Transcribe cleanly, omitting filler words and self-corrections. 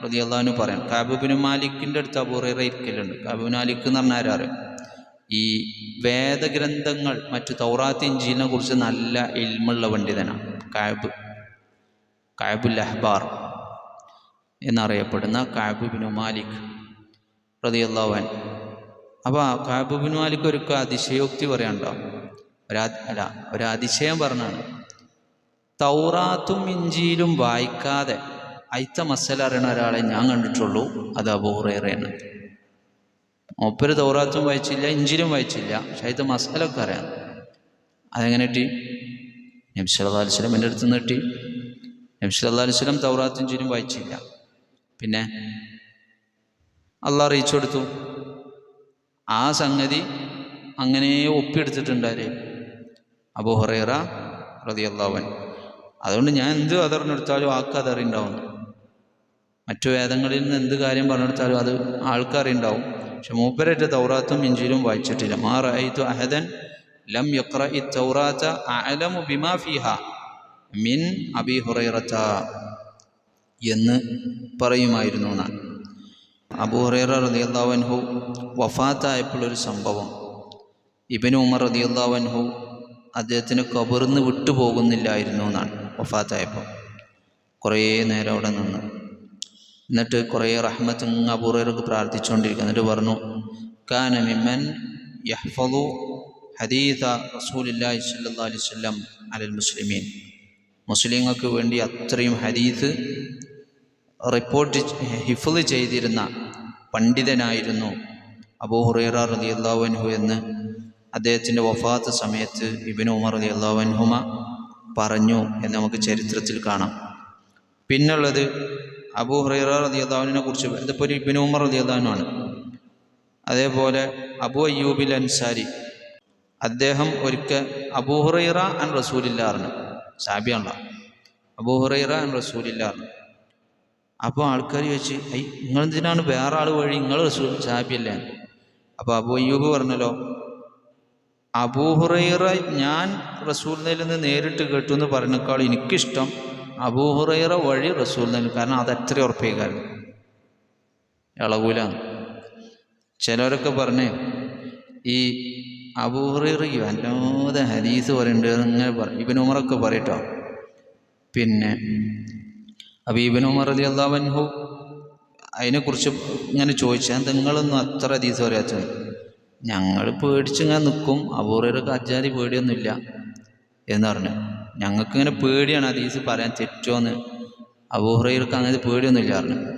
റളിയല്ലാഹു അൻഹു പറയാം, കഅബ് ഇബ്നു മാലിക്കിൻ്റെ അടുത്ത് അബൂ ഹുറൈറ ഇരിക്കലുണ്ട്. കഅബ് ഇബ്നു മാലിക് എന്ന് പറഞ്ഞാൽ ആരാറിയും, ഈ വേദഗ്രന്ഥങ്ങൾ മറ്റു തൗറാത്ത് ഇഞ്ചീലിനെ കുറിച്ച് നല്ല ഇൽമുള്ള പണ്ഡിതനാണ് കഅബുൽ അഹ്ബാർ എന്നറിയപ്പെടുന്ന കഅബ് ഇബ്നു മാലിക് റളിയല്ലാഹു അൻഹു. അപ്പോൾ കഅബ് ഇബ്നു മാലിക് ഒരു അതിശയോക്തി പറയാനുണ്ടോ, ഒരു അതിശയം പറഞ്ഞാണ്, തൗറാത്തും ഇഞ്ചീലും വായിക്കാതെ അയിത്ത മസല അറിയണ ഒരാളെ ഞാൻ കണ്ടിട്ടുള്ളൂ, അത് അബൂ ഹുറൈറയാണ്. മൂപ്പര് തൗറാത്തും വായിച്ചില്ല, ഇഞ്ചിലും വായിച്ചില്ല, പക്ഷെ അയിത്ത മസലൊക്കെ അറിയാം. അതെങ്ങനെ കിട്ടി? നബി സല്ലല്ലാഹു അലൈഹി വസല്ലം എൻ്റെ അടുത്ത് നിന്ന് കിട്ടി. നബി സല്ലല്ലാഹു അലൈഹി വസല്ലം തൗറാത്തും ഇഞ്ചിലും വായിച്ചില്ല, പിന്നെ അള്ളാഹ് അറിയിച്ചു കൊടുത്തു. ആ സംഗതി അങ്ങനെ ഒപ്പിയെടുത്തിട്ടുണ്ടാരേ അബൂ ഹുറൈറ റളിയല്ലാഹു അൻഹു. അതുകൊണ്ട് ഞാൻ എന്ത് അതറിഞ്ഞെടുത്താലും ആൾക്കറിയുണ്ടാവും. മറ്റു വേദങ്ങളിൽ നിന്ന് എന്ത് കാര്യം പറഞ്ഞെടുത്താലും അത് ആൾക്കറിയുണ്ടാവും. പക്ഷെ മൂപ്പരേറ്റ തൗറാത്തും ഇഞ്ചീലും വായിച്ചിട്ടില്ല. മാ റഅയ്തു അഹദൻ ലം യഖ്റഇ തൗറാത അഅലമു ബിമാ ഫീഹാ മിൻ അബീ ഹുറൈറത എന്ന് പറയുമായിരുന്നു ഞാൻ. അബൂ ഹുറൈറ റളിയല്ലാഹു അൻഹു വഫാത്തായപ്പോഴൊരു സംഭവം, ഇബ്നു ഉമർ റളിയല്ലാഹു അൻഹു അദ്ദേഹത്തിന് ഖബറിന്ന് വിട്ടുപോകുന്നില്ലായിരുന്നു എന്നാണ്. വഫാത്തായപ്പോൾ കുറേ നേരം അവിടെ നിന്ന്, എന്നിട്ട് കുറേ റഹ്മത്ത് അബൂ ഹുറൈറക്ക് പ്രാർത്ഥിച്ചുകൊണ്ടിരിക്കുക. എന്നിട്ട് പറഞ്ഞു, കാന മിമ്മൻ യഹ്ഫദു ഹദീഥ റസൂലുള്ളാഹി സ്വല്ലല്ലാഹു അലൈഹി വസല്ലം അലൽ മുസ്ലിമീൻ. മുസ്ലിങ്ങൾക്ക് വേണ്ടി അത്രയും ഹദീസ് റിപ്പോർട്ട് ഹിഫ്ള് ചെയ്തിരുന്ന പണ്ഡിതനായിരുന്നു അബൂ ഹുറൈറ റളിയല്ലാഹു അൻഹു എന്ന് അദ്ദേഹത്തിൻ്റെ വഫാത്ത് സമയത്ത് ഇബ്നു ഉമർ റളിയല്ലാഹു അൻഹുമ പറഞ്ഞു എന്ന് നമുക്ക് ചരിത്രത്തിൽ കാണാം. പിന്നുള്ളത് അബൂ ഹുറൈറ റളിയല്ലാഹു അൻഹുവിനെ കുറിച്ച്, ഇതിപ്പോൾ ഒരു ഇബ്നു ഉമർ റളിയല്ലാഹു അൻഹു ആണ്. അതേപോലെ അബൂ അയ്യൂബിൽ അൻസാരി, അദ്ദേഹം ഒരിക്കൽ അബൂ ഹുറൈറ അൻ റസൂലില്ലാഹ് പറഞ്ഞു, സാബിയാണല്ലോ, അബൂ ഹുറൈറ അൻ റസൂലില്ലാഹ് പറഞ്ഞു. അപ്പോൾ ആൾക്കാർ ചോദിച്ച്, നിങ്ങളെന്തിനാണ് വേറെ ആൾ വഴി, നിങ്ങൾ റസൂൽ സാബിയല്ലേ? അപ്പോൾ അബൂ അയ്യൂബ് പറഞ്ഞല്ലോ, അബൂ ഹുറൈറ ഞാൻ റസൂലിൽ നിന്ന് നേരിട്ട് കേട്ടു എന്ന് പറഞ്ഞേക്കാൾ എനിക്കിഷ്ടം അബൂ ഹുറൈറ വഴി റസൂലിൽ, കാരണം അത് അത്ര ഉറപ്പിക്കാറ് ഇളകൂലാണ്. ചിലരൊക്കെ പറഞ്ഞേ ഈ അബൂ ഹുറൈറയ്ക്ക് വല്ലാതെ ഹദീസ് പറയുന്നുണ്ട് ഇങ്ങനെ പറയും, ഇബ്നു ഉമറൊക്കെ പറയട്ടോ. പിന്നെ അപ്പോൾ ഇബ്നു ഉമർ റളിയല്ലാഹു അൻഹു അതിനെക്കുറിച്ച് ഇങ്ങനെ ചോദിച്ചാൽ, നിങ്ങളൊന്നും അത്ര ഹദീസ് പറയാത്തത്? ഞങ്ങൾ പേടിച്ചിങ്ങനെ നിൽക്കും, അബൂ ഹുറൈറക്ക് അജാതി പേടിയൊന്നുമില്ല എന്ന് പറഞ്ഞു. ഞങ്ങൾക്കിങ്ങനെ പേടിയാണ് ഹദീസ് പറയാൻ തെറ്റുമോയെന്ന്, അബൂ ഹുറൈറക്ക് അങ്ങനെ പേടിയൊന്നുമില്ല പറഞ്ഞു.